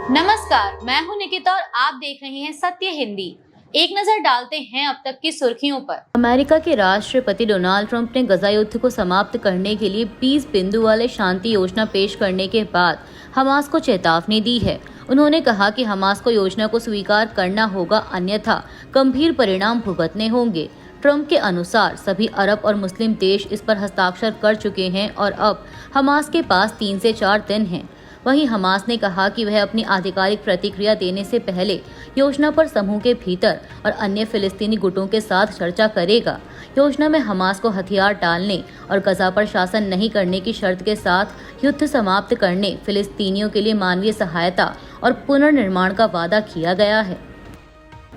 नमस्कार, मैं हूं निकिता और आप देख रहे हैं सत्य हिंदी। एक नजर डालते हैं अब तक की सुर्खियों पर। अमेरिका के राष्ट्रपति डोनाल्ड ट्रंप ने गजा युद्ध को समाप्त करने के लिए 20 बिंदु वाले शांति योजना पेश करने के बाद हमास को चेतावनी दी है। उन्होंने कहा कि हमास को योजना को स्वीकार करना होगा, अन्यथा गंभीर परिणाम भुगतने होंगे। ट्रंप के अनुसार सभी अरब और मुस्लिम देश इस पर हस्ताक्षर कर चुके हैं और अब हमास के पास 3 से 4 दिन हैं। वहीं हमास ने कहा कि वह अपनी आधिकारिक प्रतिक्रिया देने से पहले योजना पर समूह के भीतर और अन्य फिलिस्तीनी गुटों के साथ चर्चा करेगा। योजना में हमास को हथियार डालने और गजा पर शासन नहीं करने की शर्त के साथ युद्ध समाप्त करने, फिलिस्तीनियों के लिए मानवीय सहायता और पुनर्निर्माण का वादा किया गया है।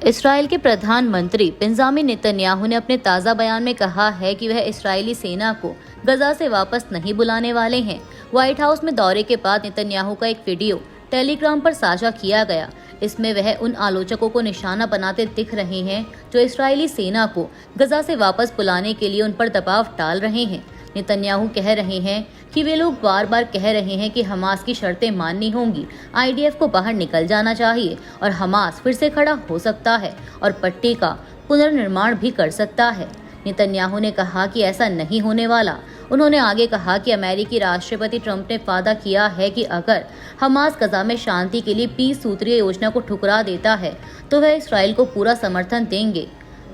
इसराइल के प्रधानमंत्री बेंजामिन नेतन्याहू ने अपने ताज़ा बयान में कहा है कि वह इस्राएली सेना को गजा से वापस नहीं बुलाने वाले हैं। व्हाइट हाउस में दौरे के बाद नेतन्याहू का एक वीडियो टेलीग्राम पर साझा किया गया। इसमें वह उन आलोचकों को निशाना बनाते दिख रहे हैं जो इस्राएली सेना को गजा से वापस बुलाने के लिए उन पर दबाव डाल रहे हैं। नेतन्याहू कह रहे हैं कि वे लोग बार बार कह रहे हैं कि हमास की शर्तें माननी होंगी, आईडीएफ को बाहर निकल जाना चाहिए और हमास फिर से खड़ा हो सकता है और पट्टी का पुनर्निर्माण भी कर सकता है। नेतन्याहू ने कहा कि ऐसा नहीं होने वाला। उन्होंने आगे कहा कि अमेरिकी राष्ट्रपति ट्रंप ने वादा किया है कि अगर हमास गजा में शांति के लिए 20 सूत्रीय योजना को ठुकरा देता है तो वह इसराइल को पूरा समर्थन देंगे।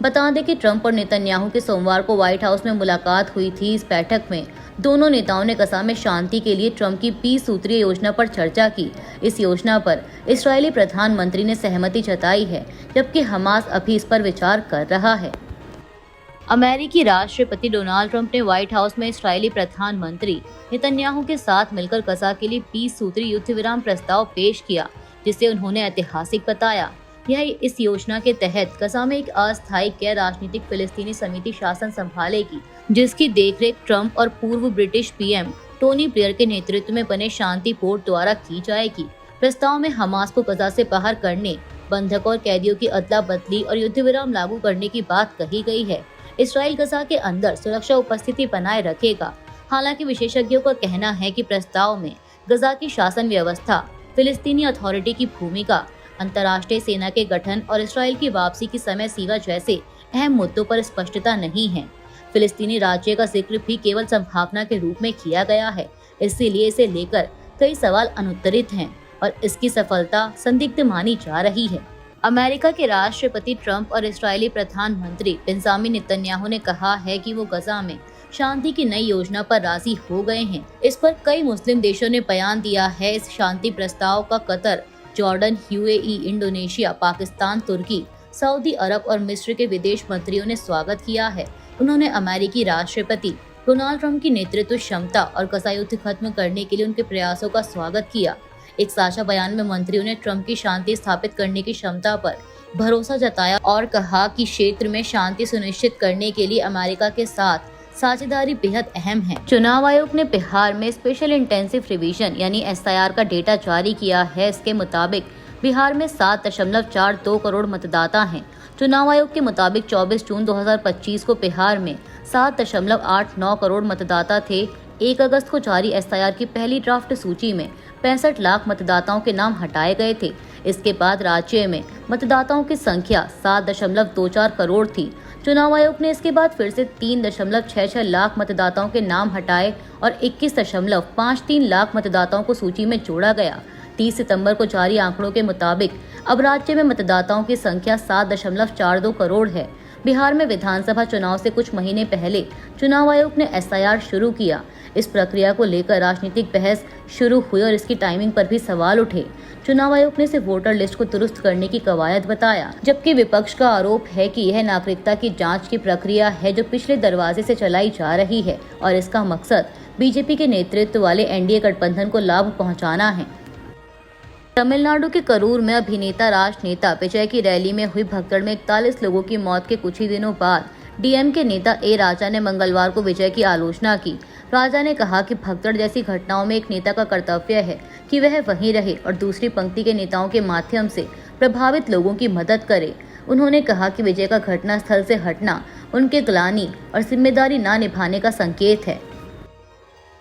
बता दें कि ट्रंप और नेतन्याहू की सोमवार को व्हाइट हाउस में मुलाकात हुई थी। इस बैठक में दोनों नेताओं ने गजा में शांति के लिए ट्रंप की 20 सूत्रीय योजना पर चर्चा की। इस योजना पर इस्राएली प्रधानमंत्री ने सहमति जताई है, जबकि हमास अभी इस पर विचार कर रहा है। अमेरिकी राष्ट्रपति डोनाल्ड ट्रंप ने व्हाइट हाउस में इस्राएली प्रधानमंत्री नेतन्याहू के साथ मिलकर गजा के लिए 20 सूत्रीय युद्ध विराम प्रस्ताव पेश किया, जिसे उन्होंने ऐतिहासिक बताया। यह इस योजना के तहत गजा में एक अस्थायी गैर राजनीतिक फिलिस्तीनी समिति शासन संभालेगी, जिसकी देखरेख ट्रंप और पूर्व ब्रिटिश पीएम टोनी ब्लेयर के नेतृत्व में बने शांति बोर्ड द्वारा की जाएगी। प्रस्ताव में हमास को गजा से बाहर करने, बंधकों और कैदियों की अदला बदली और युद्ध विराम लागू करने की बात कही गई है। इसराइल गजा के अंदर सुरक्षा उपस्थिति बनाए रखेगा। हालांकि विशेषज्ञों का कहना है कि प्रस्ताव में गजा की शासन व्यवस्था, फिलिस्तीनी अथॉरिटी की भूमिका, अंतर्राष्ट्रीय सेना के गठन और इसराइल की वापसी की समय सीमा जैसे अहम मुद्दों पर स्पष्टता नहीं है। फिलिस्तीनी राज्य का जिक्र भी केवल संभावना के रूप में किया गया है, इसीलिए इसे लेकर कई सवाल अनुत्तरित हैं और इसकी सफलता संदिग्ध मानी जा रही है। अमेरिका के राष्ट्रपति ट्रंप और इस्राएली प्रधानमंत्री बेंजामिन नेतन्याहू ने कहा है कि वो गजा में शांति की नई योजना पर राजी हो गए हैं। इस पर कई मुस्लिम देशों ने बयान दिया है। इस शांति प्रस्ताव का Qatar, Jordan, UAE, Indonesia, Pakistan, तुर्की, सऊदी अरब और मिस्र के विदेश मंत्रियों ने स्वागत किया है। उन्होंने अमेरिकी राष्ट्रपति डोनाल्ड ट्रंप की नेतृत्व क्षमता और गजा युद्ध खत्म करने के लिए उनके प्रयासों का स्वागत किया। एक साझा बयान में मंत्रियों ने ट्रंप की शांति स्थापित करने की क्षमता पर भरोसा जताया और कहा कि क्षेत्र में शांति सुनिश्चित करने के लिए अमेरिका के साथ साझेदारी बेहद अहम है। चुनाव आयोग ने बिहार में स्पेशल इंटेंसिव रिवीजन यानी एसआईआर का डेटा जारी किया है। इसके मुताबिक बिहार में 7.42 करोड़ मतदाता हैं। चुनाव आयोग के मुताबिक 24 जून 2025 को बिहार में 7.89 करोड़ मतदाता थे। 1 अगस्त को जारी एसआईआर की पहली ड्राफ्ट सूची में 65 लाख मतदाताओं के नाम हटाए गए थे। इसके बाद राज्य में मतदाताओं की संख्या 7.24 करोड़ थी। चुनाव आयोग ने इसके बाद फिर से 3.66 लाख मतदाताओं के नाम हटाए और 21.53 लाख मतदाताओं को सूची में जोड़ा गया। 30 सितंबर को जारी आंकड़ों के मुताबिक अब राज्य में मतदाताओं की संख्या 7.42 करोड़ है। बिहार में विधानसभा चुनाव से कुछ महीने पहले चुनाव आयोग ने एसआईआर शुरू किया। इस प्रक्रिया को लेकर राजनीतिक बहस शुरू हुई और इसकी टाइमिंग पर भी सवाल उठे। चुनाव आयोग ने इसे वोटर लिस्ट को दुरुस्त करने की कवायद बताया, जबकि विपक्ष का आरोप है कि यह नागरिकता की जांच की प्रक्रिया है जो पिछले दरवाजे से चलाई जा रही है और इसका मकसद बीजेपी के नेतृत्व वाले एनडीए गठबंधन को लाभ पहुंचाना है। तमिलनाडु के करूर में अभिनेता राजनेता विजय की रैली में हुई भगदड़ में 41 लोगों की मौत के कुछ ही दिनों बाद डीएमके नेता ए राजा ने मंगलवार को विजय की आलोचना की। राजा ने कहा कि भगदड़ जैसी घटनाओं में एक नेता का कर्तव्य है कि वह वहीं रहे और दूसरी पंक्ति के नेताओं के माध्यम से प्रभावित लोगों की मदद करे। उन्होंने कहा कि विजय का घटनास्थल से हटना उनके ग्लानि और जिम्मेदारी न निभाने का संकेत है।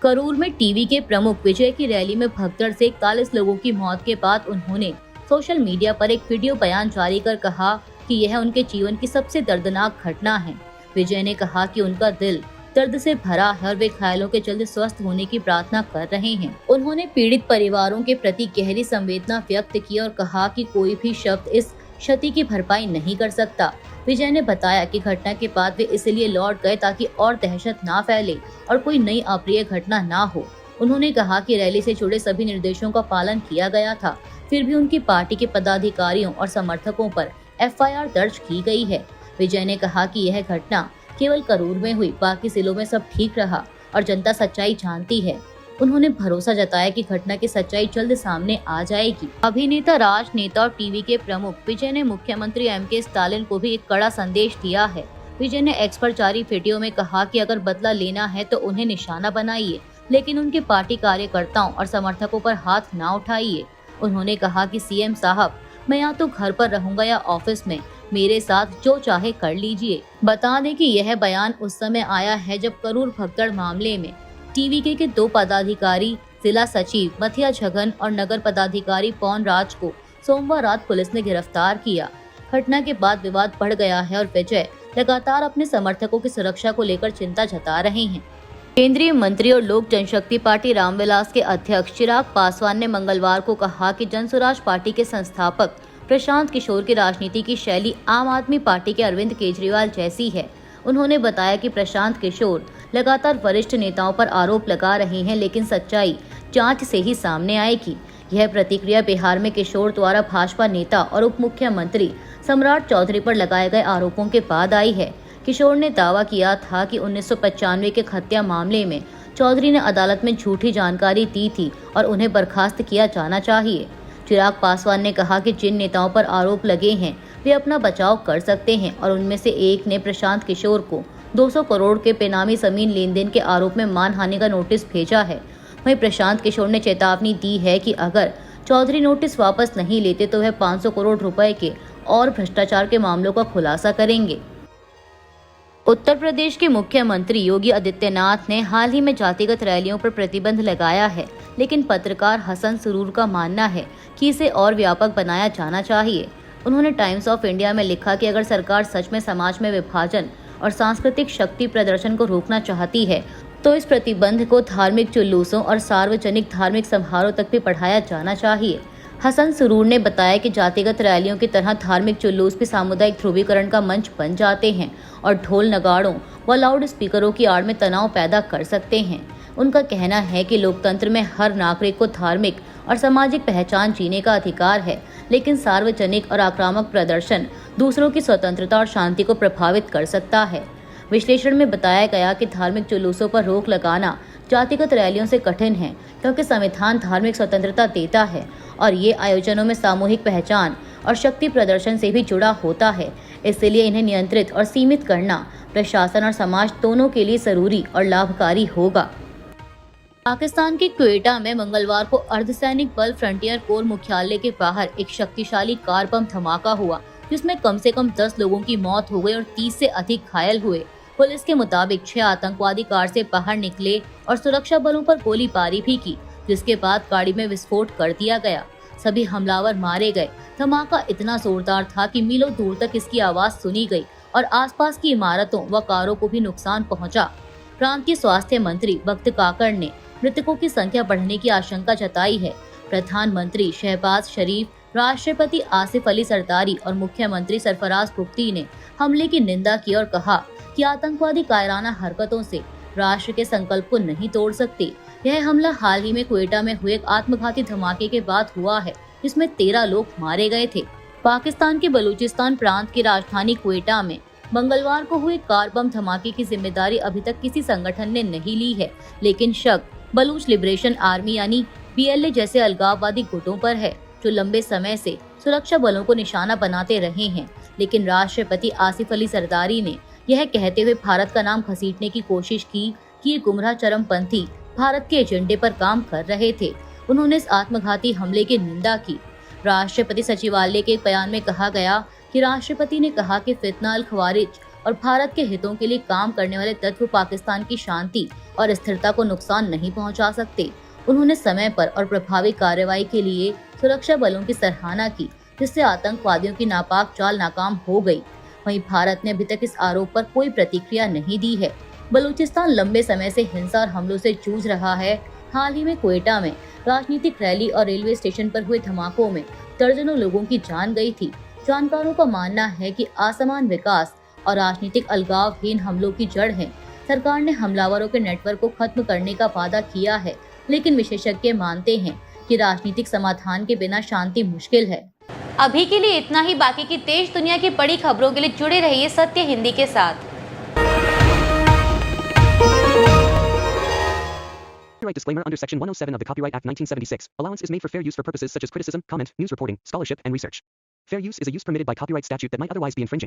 करूर में टीवी के प्रमुख विजय की रैली में भगदड़ से 41 लोगों की मौत के बाद उन्होंने सोशल मीडिया पर एक वीडियो बयान जारी कर कहा कि यह उनके जीवन की सबसे दर्दनाक घटना है। विजय ने कहा कि उनका दिल दर्द से भरा है और वे घायलों के जल्द स्वस्थ होने की प्रार्थना कर रहे हैं। उन्होंने पीड़ित परिवारों के प्रति गहरी संवेदना व्यक्त की और कहा कि कोई भी शब्द इस क्षति की भरपाई नहीं कर सकता। विजय ने बताया कि घटना के बाद वे इसलिए लौट गए ताकि और दहशत ना फैले और कोई नई अप्रिय घटना ना हो। उन्होंने कहा कि रैली से जुड़े सभी निर्देशों का पालन किया गया था, फिर भी उनकी पार्टी के पदाधिकारियों और समर्थकों पर एफआईआर दर्ज की गई है। विजय ने कहा कि यह घटना केवल करूर में हुई, बाकी जिलों में सब ठीक रहा और जनता सच्चाई जानती है। उन्होंने भरोसा जताया कि घटना की सच्चाई जल्द सामने आ जाएगी। अभिनेता, राजनेता और टीवी के प्रमुख विजय ने मुख्यमंत्री एमके स्टालिन को भी एक कड़ा संदेश दिया है। विजय ने एक्स पर जारी वीडियो में कहा कि अगर बदला लेना है तो उन्हें निशाना बनाइए, लेकिन उनके पार्टी कार्यकर्ताओं और समर्थकों पर हाथ ना उठाइए। उन्होंने कहा कि सीएम साहब, मैं या तो घर पर रहूंगा या ऑफिस में, मेरे साथ जो चाहे कर लीजिए। बता दें कि यह बयान उस समय आया है जब करूर भगदड़ मामले में टीवीके के 2 पदाधिकारी, जिला सचिव मथिया झगन और नगर पदाधिकारी पौन राज को सोमवार रात पुलिस ने गिरफ्तार किया। घटना के बाद विवाद बढ़ गया है और विजय लगातार अपने समर्थकों की सुरक्षा को लेकर चिंता जता रहे हैं। केंद्रीय मंत्री और लोक जनशक्ति पार्टी रामविलास के अध्यक्ष चिराग पासवान ने मंगलवार को कहा कि जनसुराज पार्टी के संस्थापक प्रशांत किशोर की राजनीति की शैली आम आदमी पार्टी के अरविंद केजरीवाल जैसी है। उन्होंने बताया कि प्रशांत किशोर लगातार वरिष्ठ नेताओं पर आरोप लगा रहे हैं, लेकिन सच्चाई जांच से ही सामने आएगी। यह प्रतिक्रिया बिहार में किशोर द्वारा भाजपा नेता और उप मुख्यमंत्री सम्राट चौधरी पर लगाए गए आरोपों के बाद आई है। किशोर ने दावा किया था कि 1995 के हत्या मामले में चौधरी ने अदालत में झूठी जानकारी दी थी और उन्हें बर्खास्त किया जाना चाहिए। चिराग पासवान ने कहा कि जिन नेताओं पर आरोप लगे हैं वे अपना बचाव कर सकते हैं और उनमें से एक ने प्रशांत किशोर को 200 करोड़ के बेनामी जमीन लेन देन के आरोप में मानहानि का नोटिस भेजा है। वहीं प्रशांत किशोर ने चेतावनी दी है कि अगर चौधरी नोटिस वापस नहीं लेते तो वह 500 करोड़ रुपए के और भ्रष्टाचार के मामलों का खुलासा करेंगे। उत्तर प्रदेश के मुख्यमंत्री योगी आदित्यनाथ ने हाल ही में जातिगत रैलियों पर प्रतिबंध लगाया है, लेकिन पत्रकार हसन सुरूर का मानना है कि इसे और व्यापक बनाया जाना चाहिए। उन्होंने टाइम्स ऑफ इंडिया में लिखा कि अगर सरकार सच में समाज में विभाजन और सांस्कृतिक शक्ति प्रदर्शन को रोकना चाहती है तो इस प्रतिबंध को धार्मिक जुलूसों और सार्वजनिक धार्मिक समारोह तक भी बढ़ाया जाना चाहिए। हसन सुरूर ने बताया कि जातिगत रैलियों की तरह धार्मिक जुलूस भी सामुदायिक ध्रुवीकरण का मंच बन जाते हैं और ढोल नगाड़ों व लाउड स्पीकरों की आड़ में तनाव पैदा कर सकते हैं। उनका कहना है कि लोकतंत्र में हर नागरिक को धार्मिक और सामाजिक पहचान जीने का अधिकार है, लेकिन सार्वजनिक और आक्रामक प्रदर्शन दूसरों की स्वतंत्रता और शांति को प्रभावित कर सकता है। विश्लेषण में बताया गया कि धार्मिक जुलूसों पर रोक लगाना जातिगत रैलियों से कठिन है, क्योंकि संविधान धार्मिक स्वतंत्रता देता है और ये आयोजनों में सामूहिक पहचान और शक्ति प्रदर्शन से भी जुड़ा होता है। इसलिए इन्हें नियंत्रित और सीमित करना प्रशासन और समाज दोनों के लिए जरूरी और लाभकारी होगा। पाकिस्तान के क्वेटा में मंगलवार को अर्धसैनिक बल फ्रंटियर कोर मुख्यालय के बाहर एक शक्तिशाली कार बम धमाका हुआ, जिसमें कम से कम 10 लोगों की मौत हो गई और 30 से अधिक घायल हुए। पुलिस के मुताबिक 6 आतंकवादी कार से बाहर निकले और सुरक्षा बलों पर गोलीबारी भी की, जिसके बाद गाड़ी में विस्फोट कर दिया गया। सभी हमलावर मारे गए। धमाका इतना जोरदार था कि मीलों दूर तक इसकी आवाज सुनी गई और आसपास की इमारतों व कारों को भी नुकसान पहुंचा। प्रांत के स्वास्थ्य मंत्री बख्त काकड़ ने मृतकों की संख्या बढ़ने की आशंका जताई है। प्रधानमंत्री शहबाज शरीफ, राष्ट्रपति आसिफ अली जरदारी और मुख्यमंत्री सरफराज भुगती ने हमले की निंदा की और कहा कि आतंकवादी कायराना हरकतों से राष्ट्र के संकल्प को नहीं तोड़ सकते। यह हमला हाल ही में क्वेटा में हुए एक आत्मघाती धमाके के बाद हुआ है, जिसमें 13 लोग मारे गए थे। पाकिस्तान के बलूचिस्तान प्रांत की राजधानी क्वेटा में मंगलवार को हुए कार बम धमाके की जिम्मेदारी अभी तक किसी संगठन ने नहीं ली है, लेकिन शक बलूच लिबरेशन आर्मी यानी BLA जैसे अलगाववादी गुटों पर है, जो लंबे समय से सुरक्षा बलों को निशाना बनाते रहे हैं। लेकिन राष्ट्रपति आसिफ अली जरदारी ने यह कहते हुए भारत का नाम घसीटने की कोशिश की कि ये गुमराह चरमपंथी भारत के एजेंडे पर काम कर रहे थे। उन्होंने इस आत्मघाती हमले की निंदा की। राष्ट्रपति सचिवालय के एक बयान में कहा गया कि राष्ट्रपति ने कहा कि फितना अल खवारिज और भारत के हितों के लिए काम करने वाले तत्व पाकिस्तान की शांति और स्थिरता को नुकसान नहीं पहुंचा सकते। उन्होंने समय पर और प्रभावी कार्रवाई के लिए सुरक्षा बलों की सराहना की, जिससे आतंकवादियों की नापाक चाल नाकाम हो गई। वहीं भारत ने अभी तक इस आरोप पर कोई प्रतिक्रिया नहीं दी है। बलूचिस्तान लंबे समय से हिंसा और हमलों से जूझ रहा है। हाल ही में क्वेटा में राजनीतिक रैली और रेलवे स्टेशन पर हुए धमाकों में दर्जनों लोगों की जान गई थी। जानकारों का मानना है कि असमान विकास और राजनीतिक अलगावहीन हमलों की जड़ है। सरकार ने हमलावरों के नेटवर्क को खत्म करने का वादा किया है, लेकिन विशेषज्ञ मानते हैं कि राजनीतिक समाधान के बिना शांति मुश्किल है। अभी के लिए इतना ही। बाकी की देश दुनिया की बड़ी खबरों के लिए जुड़े रहिए सत्य हिंदी के साथ। Copyright disclaimer under Section 107 of the Copyright Act 1976. Allowance is made for fair use for purposes such as criticism, comment, news reporting, scholarship, and research. Fair use is a use permitted by copyright statute that might otherwise be infringing.